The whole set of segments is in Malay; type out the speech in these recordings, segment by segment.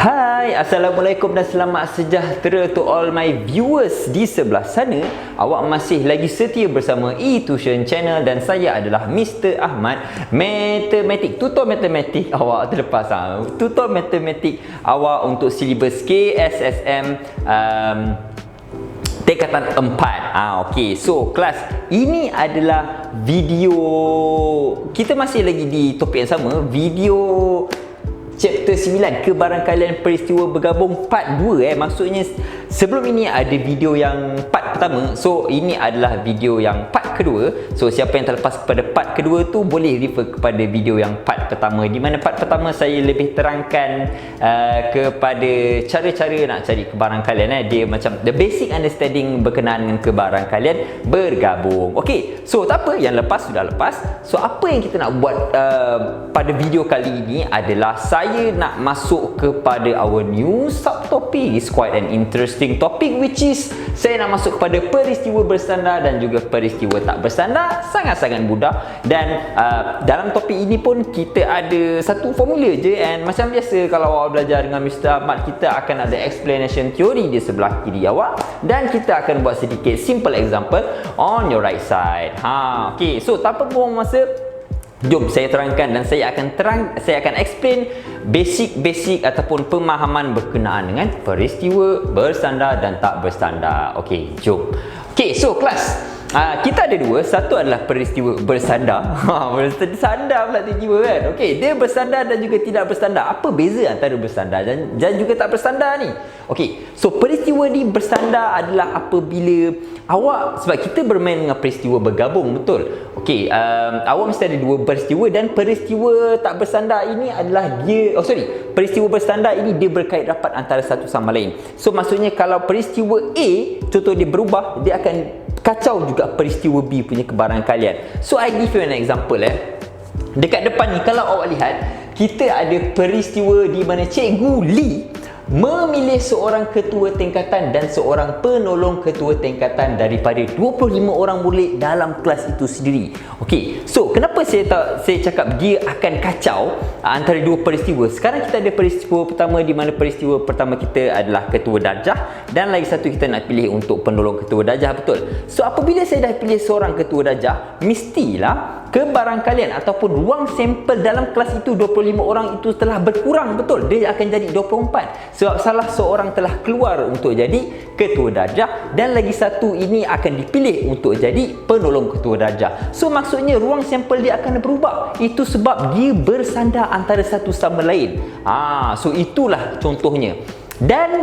Hai, Assalamualaikum dan selamat sejahtera to all my viewers di sebelah sana. Awak masih lagi setia bersama eTution Channel dan saya adalah Mr. Ahmad. Matematik, tutor matematik awak terlepas tutor matematik awak untuk silibus KSSM tingkatan 4. Okey, so kelas ini adalah video, kita masih lagi di topik yang sama, video Chapter 9, kebarangkalian peristiwa bergabung part 2. Maksudnya sebelum ini ada video yang part pertama, so ini adalah video yang part kedua. So siapa yang terlepas kepada part kedua tu boleh refer kepada video yang part pertama, di mana part pertama saya lebih terangkan kepada cara-cara nak cari kebarangkalian. Dia macam the basic understanding berkenaan dengan kebarangkalian bergabung. Okey, so tak apa, yang lepas sudah lepas. So apa yang kita nak buat pada video kali ini adalah saya nak masuk kepada our new subtopic. It's quite an interesting topic, which is saya nak masuk kepada peristiwa bersandar dan juga peristiwa tak bersandar. Sangat-sangat mudah. Dan dalam topik ini pun kita ada satu formula je, and macam biasa kalau awak belajar dengan Mr. Ahmad, kita akan ada explanation theory di sebelah kiri awak, dan kita akan buat sedikit simple example on your right side. Okay, so tanpa buang masa, jom saya terangkan dan saya akan explain basic ataupun pemahaman berkenaan dengan peristiwa bersandar dan tak bersandar. Okey, jom. Okey, so kelas kita ada dua. Satu adalah peristiwa bersandar. Bersandar pula tiba-tiba kan. Okey, dia bersandar dan juga tidak bersandar. Apa beza antara bersandar dan juga tak bersandar ni? Okey, so peristiwa ni bersandar adalah apabila awak, sebab kita bermain dengan peristiwa bergabung, betul? Okey, awak mesti ada dua peristiwa, dan peristiwa tak bersandar ini adalah peristiwa bersandar ini dia berkait rapat antara satu sama lain. So maksudnya kalau peristiwa A contoh dia berubah, dia akan kacau juga peristiwa B punya kebarangkalian. So I give you an example. Dekat depan ni kalau awak lihat, kita ada peristiwa di mana Cikgu Lee memilih seorang ketua tingkatan dan seorang penolong ketua tingkatan daripada 25 orang murid dalam kelas itu sendiri. Okey, so kenapa saya cakap dia akan kacau antara dua peristiwa? Sekarang kita ada peristiwa pertama, di mana peristiwa pertama kita adalah ketua darjah, dan lagi satu kita nak pilih untuk penolong ketua darjah, betul? So apabila saya dah pilih seorang ketua darjah, mestilah kebarangkalian ataupun ruang sampel dalam kelas itu 25 orang itu telah berkurang, betul? Dia akan jadi 24 sebab salah seorang telah keluar untuk jadi ketua darjah, dan lagi satu ini akan dipilih untuk jadi penolong ketua darjah. So maksudnya ruang sampel dia akan berubah. Itu sebab dia bersandar antara satu sama lain. So itulah contohnya. Dan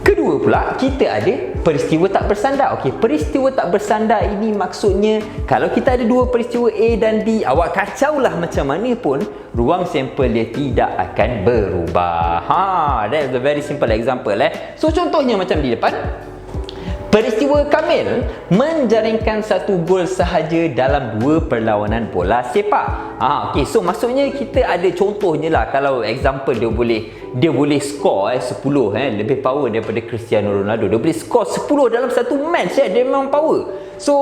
kedua pula kita ada peristiwa tak bersandar. Okey, peristiwa tak bersandar ini maksudnya kalau kita ada dua peristiwa A dan B, awak kacaulah macam mana pun, ruang sampel dia tidak akan berubah. That's a very simple example. So contohnya macam di depan, peristiwa Kamil menjaringkan satu gol sahaja dalam dua perlawanan bola sepak. Okey, so maksudnya kita ada contohnya lah. Kalau example dia boleh score 10, lebih power daripada Cristiano Ronaldo. Dia boleh score 10 dalam satu match. Dia memang power. So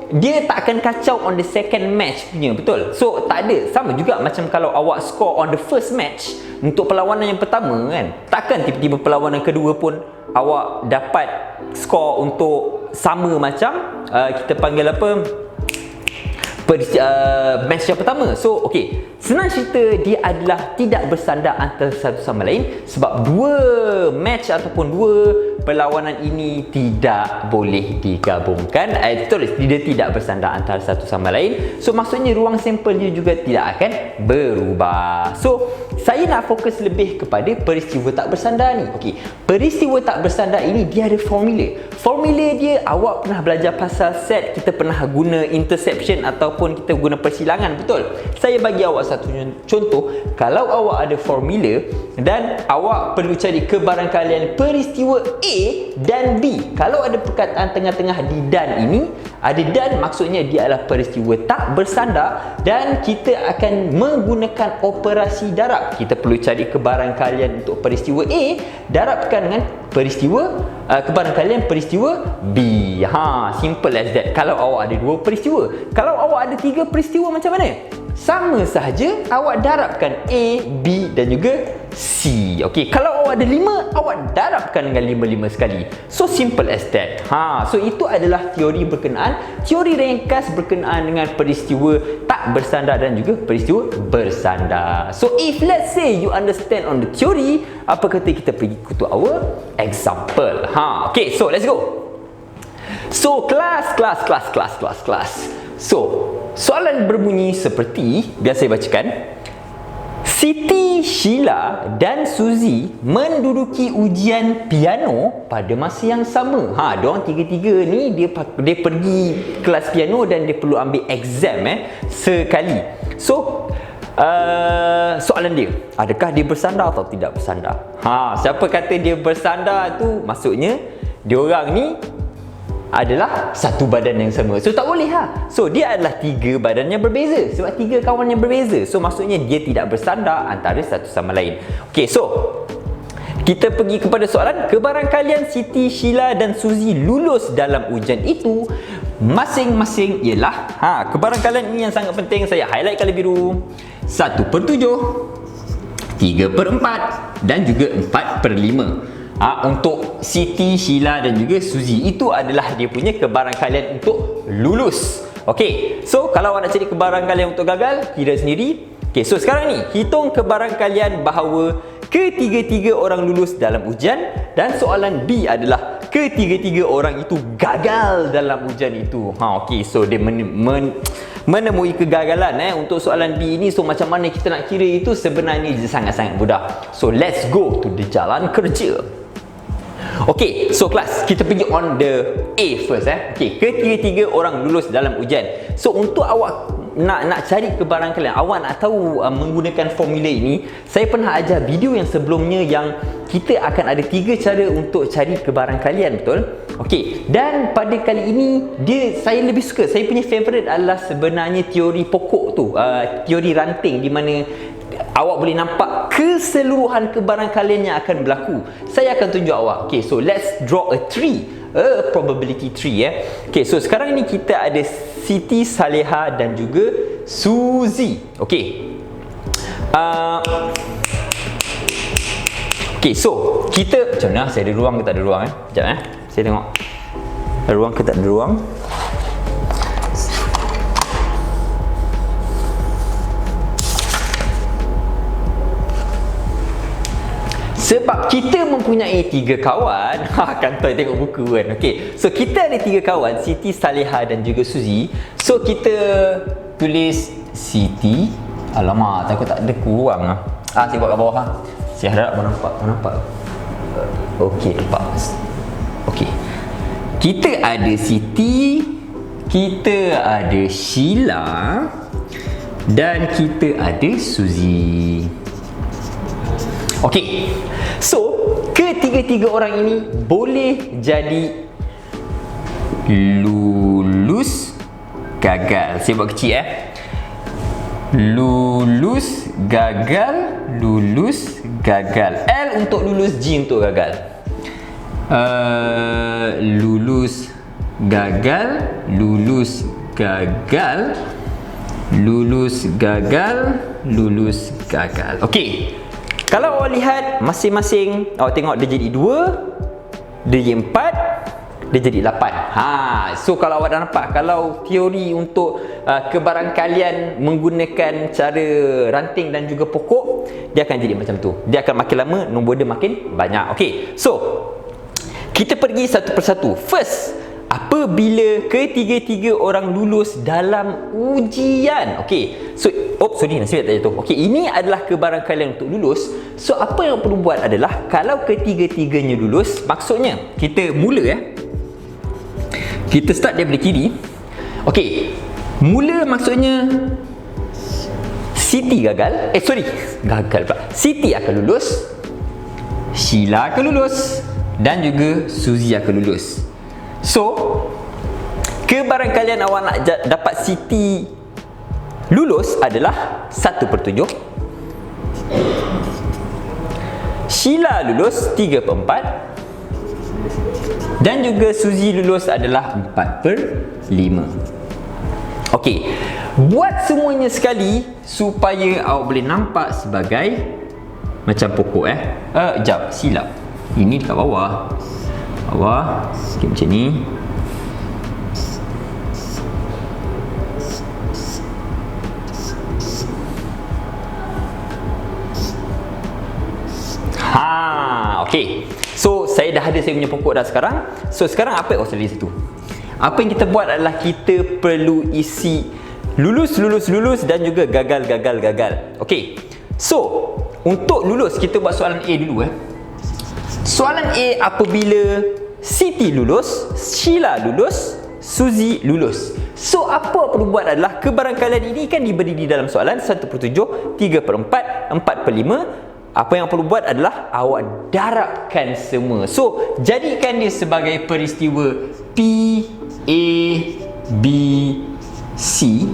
dia tak akan kacau on the second match punya, betul? So tak ada. Sama juga macam kalau awak score on the first match untuk perlawanan yang pertama kan, takkan tiba-tiba perlawanan kedua pun awak dapat skor untuk sama macam kita panggil apa, match yang pertama. So okey, senang cerita dia adalah tidak bersandar antara satu sama lain sebab dua match ataupun dua perlawanan ini tidak boleh digabungkan. Dia tidak bersandar antara satu sama lain. So maksudnya ruang sampel dia juga tidak akan berubah. So saya nak fokus lebih kepada peristiwa tak bersandar ni. Okey, peristiwa tak bersandar ini dia ada formula. Formula dia awak pernah belajar pasal set, kita pernah guna interception ataupun kita guna persilangan, betul? Saya bagi awak satu contoh. Kalau awak ada formula dan awak perlu cari kebarangkalian peristiwa A dan B. Kalau ada perkataan tengah-tengah di dan ini, ada dan maksudnya dia adalah peristiwa tak bersandar, dan kita akan menggunakan operasi darab. Kita perlu cari kebarangkalian untuk peristiwa A, darabkan dengan peristiwa kebarangkalian peristiwa B. Simple as that. Kalau awak ada dua peristiwa. Kalau awak ada tiga peristiwa, macam mana? sama sahaja awak darabkan A, B dan juga C. Okey, kalau awak ada 5, awak darabkan dengan 5 sekali. So simple as that. So itu adalah teori berkenaan, teori ringkas berkenaan dengan peristiwa tak bersandar dan juga peristiwa bersandar. So if let's say you understand on the theory, apa kata kita pergi to our example. Okay, so let's go. So kelas. So soalan berbunyi seperti biasa saya bacakan. Siti, Sheila dan Suzy menduduki ujian piano pada masa yang sama. Diorang tiga-tiga ni dia pergi kelas piano dan dia perlu ambil exam sekali. So soalan dia, adakah dia bersandar atau tidak bersandar? Siapa kata dia bersandar tu, maksudnya diorang ni adalah satu badan yang sama. So tak boleh So dia adalah 3 badan yang berbeza, sebab 3 kawan yang berbeza. So maksudnya dia tidak bersandar antara satu sama lain. Okay, so kita pergi kepada soalan. Kebarangkalian Siti, Sheila dan Suzy lulus dalam ujian itu masing-masing ialah, kebarangkalian ini yang sangat penting, saya highlight color biru. 1/7, 3/4 dan juga 4/5. Untuk Siti, Sheila dan juga Suzy, itu adalah dia punya kebarangkalian untuk lulus. Okey, so kalau awak nak cari kebarangkalian untuk gagal, kira sendiri. Okey, so sekarang ni hitung kebarangkalian bahawa ketiga-tiga orang lulus dalam ujian, dan soalan B adalah ketiga-tiga orang itu gagal dalam ujian itu. Okey, so dia menemui kegagalan untuk soalan B ini. So macam mana kita nak kira itu, sebenarnya sangat-sangat mudah. So let's go to the jalan kerja. Okay, so kelas, kita pergi on the A first. Okay, ketiga-tiga orang lulus dalam ujian. So untuk awak nak cari kebarangkalian, awak nak tahu menggunakan formula ini, saya pernah ajar video yang sebelumnya yang kita akan ada 3 cara untuk cari kebarangkalian, betul? Okey, dan pada kali ini saya lebih suka, saya punya favorite adalah sebenarnya teori pokok tu, teori ranting, di mana awak boleh nampak keseluruhan kebarangkalian yang akan berlaku. Saya akan tunjuk awak. Okay, so let's draw a tree, a probability tree. Okay, so sekarang ni kita ada Siti, Saleha dan juga Suzy. Okay. Okay, so kita macam mana? Saya ada ruang ke tak ada ruang? Sekejap saya tengok ada ruang ke tak ada ruang. Sebab kita mempunyai 3 kawan. Kantoi tengok buku kan. Okey, so kita ada 3 kawan, Siti, Saleha dan juga Suzy. So kita tulis Siti. Alamak, takut tak ada ruang saya buat kat bawah Saya harap nampak. Okey, nampak. Okey. Kita ada Siti, kita ada Sheila dan kita ada Suzy. Okey, so ketiga-tiga orang ini boleh jadi lulus gagal. Saya buat kecil lulus gagal, lulus gagal. L untuk lulus, G untuk gagal. Lulus gagal, lulus gagal, lulus gagal, lulus gagal. Okey. Kalau awak lihat masing-masing, awak tengok dia jadi 2, dia jadi 4, dia jadi 8. So kalau awak dah nampak, kalau teori untuk kebarangkalian menggunakan cara ranting dan juga pokok, dia akan jadi macam tu. Dia akan makin lama, nombor dia makin banyak. Okey, so kita pergi satu persatu. First, apabila ketiga-tiga orang lulus dalam ujian. Okey, so sorry, nasib tak jatuh. Okey, ini adalah kebarangkalian untuk lulus. So apa yang perlu buat adalah, kalau ketiga-tiganya lulus, maksudnya kita mula kita start daripada kiri. Okey, mula maksudnya Siti gagal. Gagal pula. Siti akan lulus, Sheila akan lulus dan juga Suzy akan lulus. So kebarangkalian awak nak dapat Siti lulus adalah 1/7, Sheila lulus 3/4 dan juga Suzy lulus adalah 4/5. Okey, Buat semuanya sekali supaya awak boleh nampak sebagai macam pokok sekejap, silap. Ini dekat bawah. Bawah sikit macam ni. Okey. So, saya dah ada saya punya pokok dah sekarang. So, sekarang apa yang lagi satu? Apa yang kita buat adalah kita perlu isi lulus dan juga gagal. Okey. So, untuk lulus kita buat soalan A dulu Soalan A, apabila Siti lulus, Sheila lulus, Suzy lulus. So, apa perlu buat adalah kebarangkalian ini kan diberi di dalam soalan 1/7, 3/4, 4/5. Apa yang perlu buat adalah awak darabkan semua. So, jadikan dia sebagai peristiwa P, A, B, C.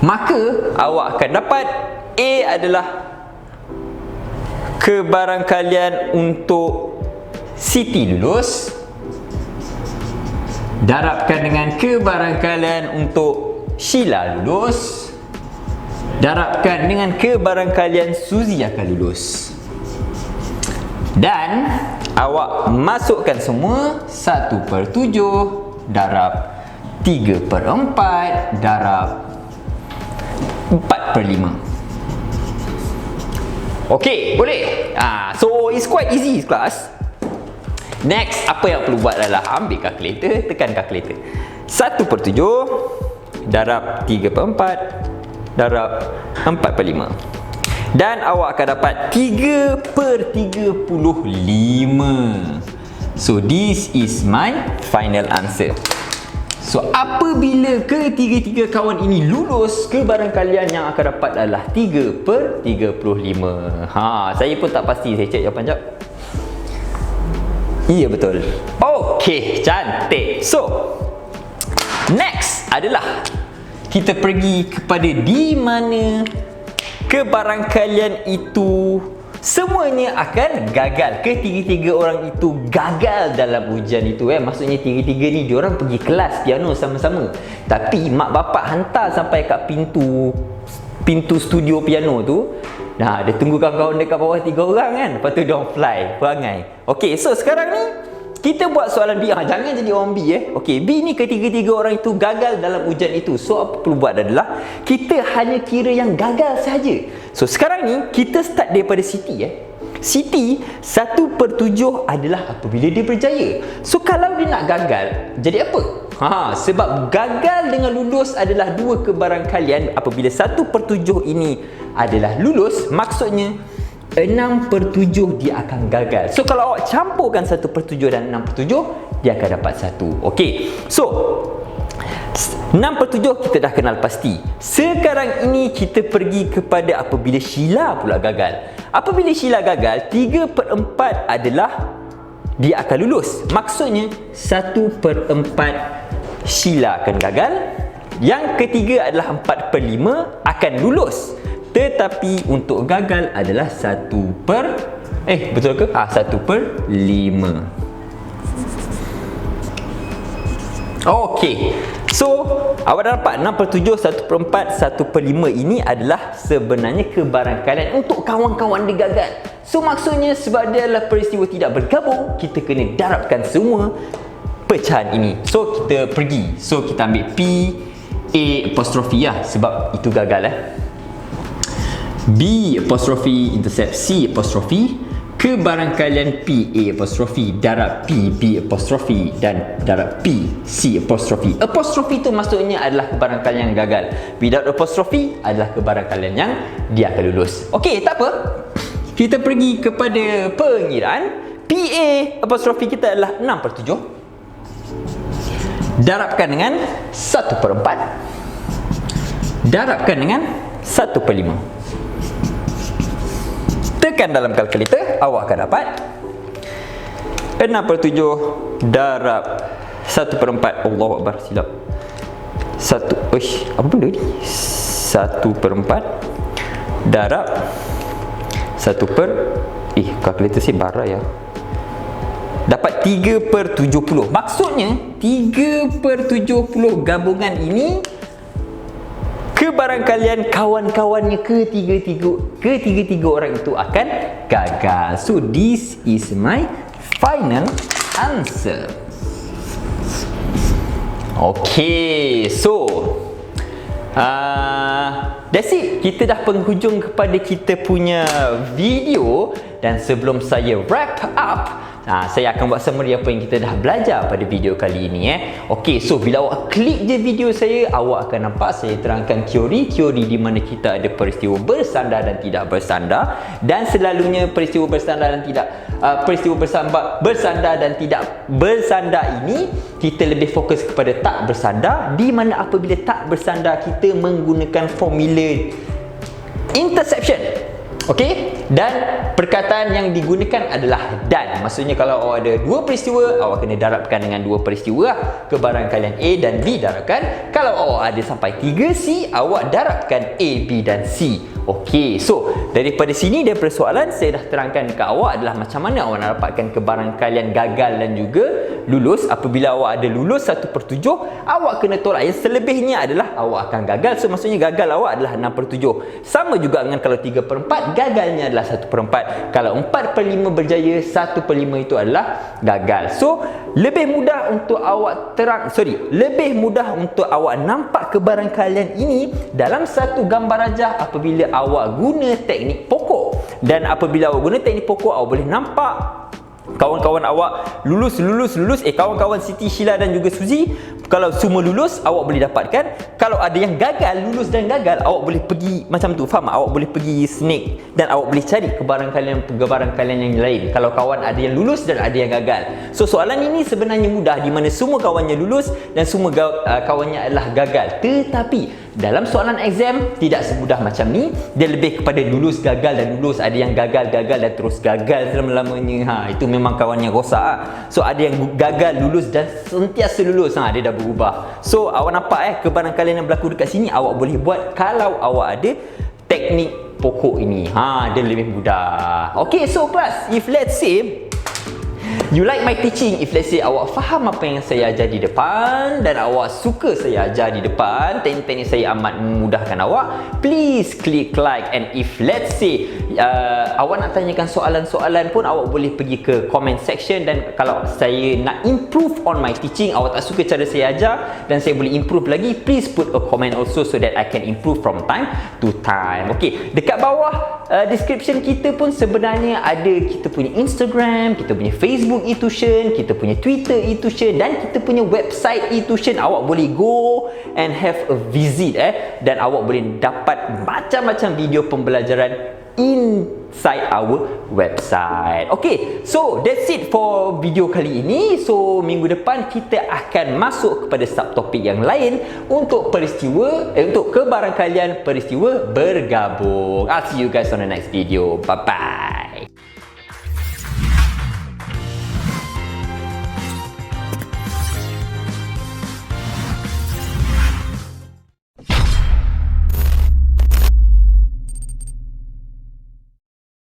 Maka awak akan dapat A adalah kebarangkalian untuk Siti lulus, darabkan dengan kebarangkalian untuk Sheila lulus, darabkan dengan kebarangkalian Suzy akan lulus. Dan awak masukkan semua 1/7 darab 3/4 darab 4/5. Okey, boleh? So it's quite easy class. Next, apa yang perlu buat adalah ambil kalkulator, tekan kalkulator. 1/7 darab 3/4 darab 4/5. Dan awak akan dapat 3/35. So this is my final answer. So apabila ketiga-tiga kawan ini lulus, kebarangkalian yang akan dapat adalah 3/35. Saya pun tak pasti, saya cek jawapan jap. Iya betul. Okey, cantik. So next adalah kita pergi kepada di mana kebarangkalian itu semuanya akan gagal. Ketiga-tiga orang itu gagal dalam ujian itu Maksudnya tiga-tiga ni diorang pergi kelas piano sama-sama, tapi mak bapak hantar sampai kat pintu studio piano tu. Dia tunggu kawan-kawan dekat bawah 3 orang kan. Lepas tu diorang fly perangai. Okey, so sekarang ni kita buat soalan B. Jangan jadi orang B Okey, B ni ketiga-tiga orang itu gagal dalam ujian itu. So apa perlu buat adalah kita hanya kira yang gagal saja. So sekarang ni kita start daripada Siti Siti 1/7 adalah apabila dia berjaya. So kalau dia nak gagal, jadi apa? Sebab gagal dengan lulus adalah dua kebarangkalian. Apabila 1/7 ini adalah lulus, maksudnya 6/7 dia akan gagal. So kalau awak campurkan 1/7 dan 6/7, dia akan dapat 1. Okey. So 6/7 kita dah kenal pasti. Sekarang ini kita pergi kepada apabila Sheila pula gagal. Apabila Sheila gagal, 3/4 adalah dia akan lulus. Maksudnya 1/4 Sheila akan gagal. Yang ketiga adalah 4/5 akan lulus. Tetapi untuk gagal adalah 1/5. Okey. So, awak dah dapat 6/7, 1/4, 1/5 ini adalah sebenarnya kebarangkalian untuk kawan-kawan dia gagal. So, maksudnya sebab dia adalah peristiwa tidak bergabung, kita kena darabkan semua pecahan ini. So, kita pergi. So, kita ambil P, A apostrofi sebab itu gagal B apostrofi intercept C apostrofi, kebarangkalian P A apostrofi darab P B apostrofi dan darab P C apostrofi. Apostrofi itu maksudnya adalah kebarangkalian yang gagal. Without apostrofi adalah kebarangkalian yang dia akan lulus. Okey, tak apa. Kita pergi kepada pengiraan. P A apostrofi kita adalah 6/7. Darabkan dengan 1/4. Darabkan dengan 1/5. Tekan dalam kalkulator, awak akan dapat 6/7 darab 1/4. Allahu Akbar, silap. Apa benda ni? 1/4 darab 1/, kalkulator saya barai dapat 3/70. Maksudnya 3/70 gabungan ini kebarangkalian kawan-kawannya ketiga-tiga orang itu akan gagal. So this is my final answer. Okay, so that's it. Kita dah penghujung kepada kita punya video. Dan sebelum saya wrap up, saya akan buat summary apa yang kita dah belajar pada video kali ini. Okay, so bila awak klik je video saya, awak akan nampak saya terangkan teori-teori di mana kita ada peristiwa bersandar dan tidak bersandar. Dan selalunya peristiwa bersandar dan tidak bersandar dan tidak bersandar ini kita lebih fokus kepada tak bersandar, di mana apabila tak bersandar kita menggunakan formula interception. Okey, dan perkataan yang digunakan adalah dan. Maksudnya kalau awak ada dua peristiwa, awak kena darabkan dengan dua peristiwa. Kebarangkalian A dan B darabkan. Kalau awak ada sampai 3C, awak darabkan A, B dan C. Okey, so daripada sini, daripada soalan saya dah terangkan ke awak adalah macam mana awak nak dapatkan kebarangkalian gagal dan juga lulus. Apabila awak ada lulus 1/7, awak kena tolak. Yang selebihnya adalah awak akan gagal. So maksudnya gagal awak adalah 6/7. Sama juga dengan kalau 3/4, gagalnya adalah 1/4. Kalau 4/5 berjaya, 1/5 itu adalah gagal. So lebih mudah untuk awak lebih mudah untuk awak nampak kebarangkalian ini dalam satu gambar rajah apabila awak guna teknik pokok. Dan apabila awak guna teknik pokok, awak boleh nampak kawan-kawan awak lulus. Kawan-kawan Siti, Sheila dan juga Suzy, kalau semua lulus, awak boleh dapatkan. Kalau ada yang gagal, lulus dan gagal, awak boleh pergi macam tu, faham? Awak boleh pergi snake dan awak boleh cari kebarangkalian yang lain. Kalau kawan ada yang lulus dan ada yang gagal. So soalan ini sebenarnya mudah, di mana semua kawannya lulus dan semua kawannya adalah gagal. Tetapi dalam soalan exam tidak semudah macam ni. Dia lebih kepada lulus, gagal dan lulus. Ada yang gagal dan terus gagal selama-lamanya. Itu memang kawannya rosak. So ada yang gagal, lulus dan sentiasa lulus. Dia dah berubah. So awak nampak kebarangkalian yang berlaku dekat sini awak boleh buat kalau awak ada teknik pokok ini. Dia lebih mudah. Okay, so class, if let's say you like my teaching, if let's say awak faham apa yang saya ajar di depan dan awak suka saya ajar di depan, teknik-teknik saya amat memudahkan awak, please click like. And if let's say awak nak tanyakan soalan-soalan pun, awak boleh pergi ke comment section. Dan kalau saya nak improve on my teaching, awak tak suka cara saya ajar dan saya boleh improve lagi, please put a comment also so that I can improve from time to time. Okay, dekat bawah description kita pun sebenarnya ada kita punya Instagram, kita punya Facebook e-tuition, kita punya Twitter e-tuition dan kita punya website e-tuition. Awak boleh go and have a visit dan awak boleh dapat macam-macam video pembelajaran inside our website. Okay, so that's it for video kali ini. So minggu depan kita akan masuk kepada subtopik yang lain untuk untuk kebarangkalian peristiwa bergabung. I'll see you guys on the next video. Bye bye.